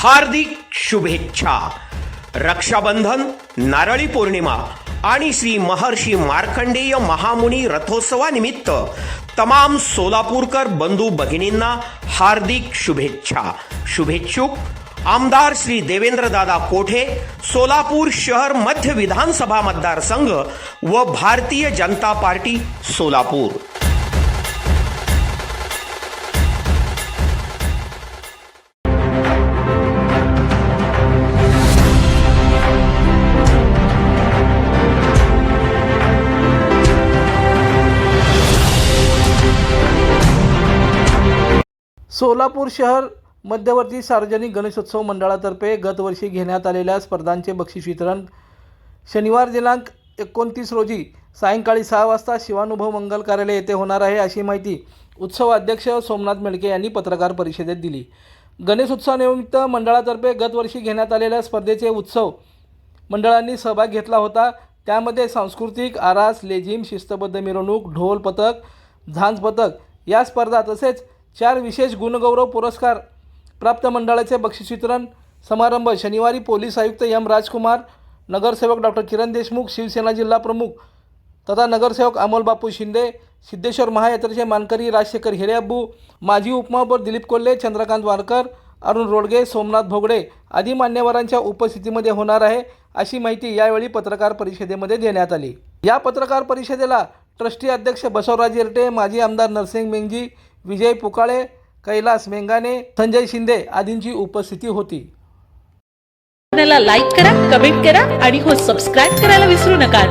हार्दिक शुभेच्छा। रक्षाबंधन, नारळी पौर्णिमा आणि श्री महर्षी मार्कंडेय महामुनी रथोत्सवानिमित्त तमाम सोलापूरकर बंधू भगिनींना हार्दिक शुभेच्छा। शुभेच्छुक आमदार श्री देवेंद्रदादा कोठे, सोलापूर शहर मध्य विधानसभा मतदारसंघ व भारतीय जनता पार्टी सोलापूर। सोलापूर शहर मध्यवर्ती सार्वजनिक गणेशोत्सव मंडळातर्फे गतवर्षी घेण्यात आलेल्या स्पर्धांचे बक्षीस वितरण शनिवार दिनांक 29 रोजी सायंकाळी 6 वाजता शिवानुभव मंगल कार्यालय येथे होणार आहे, अशी माहिती उत्सव अध्यक्ष सोमनाथ मेळके यांनी पत्रकार परिषदेत दिली। गणेशोत्सवानिमित्त मंडळातर्फे गतवर्षी घेण्यात आलेल्या स्पर्धेचे उत्सव मंडळांनी सहभाग घेतला होता। त्यामध्ये सांस्कृतिक, आरास, लेझिम, शिस्तबद्ध मिरवणूक, ढोल पथक, झांज पथक या स्पर्धा तसेच 4 विशेष गुणगौरव पुरस्कार प्राप्त मंडळाचे बक्षीस वितरण समारंभ शनिवारी पोलीस आयुक्त एम राजकुमार, नगरसेवक डॉक्टर किरण देशमुख, शिवसेना जिल्हा प्रमुख तथा नगरसेवक अमोल बापू शिंदे, सिद्धेश्वर महायात्रेचे मानकरी राजशेखर हिरेअब्बू, माजी उपमहापौर दिलीप कोल्हे, चंद्रकांत वारकर, अरुण रोडगे, सोमनाथ भोगडे आदी मान्यवरांच्या उपस्थितीमध्ये होणार आहे, अशी माहिती यावेळी पत्रकार परिषदेमध्ये देण्यात आली। या पत्रकार परिषदेला ट्रस्टी अध्यक्ष बसवराज येरटे, माजी आमदार नरसिंग मेंगजी, विजय पुकाळे, कैलास मेंगाने, संजय शिंदे आदींची उपस्थिती होती। चॅनलला लाईक करा, कमेंट करा आणि सबस्क्राइब करायला विसरू नका।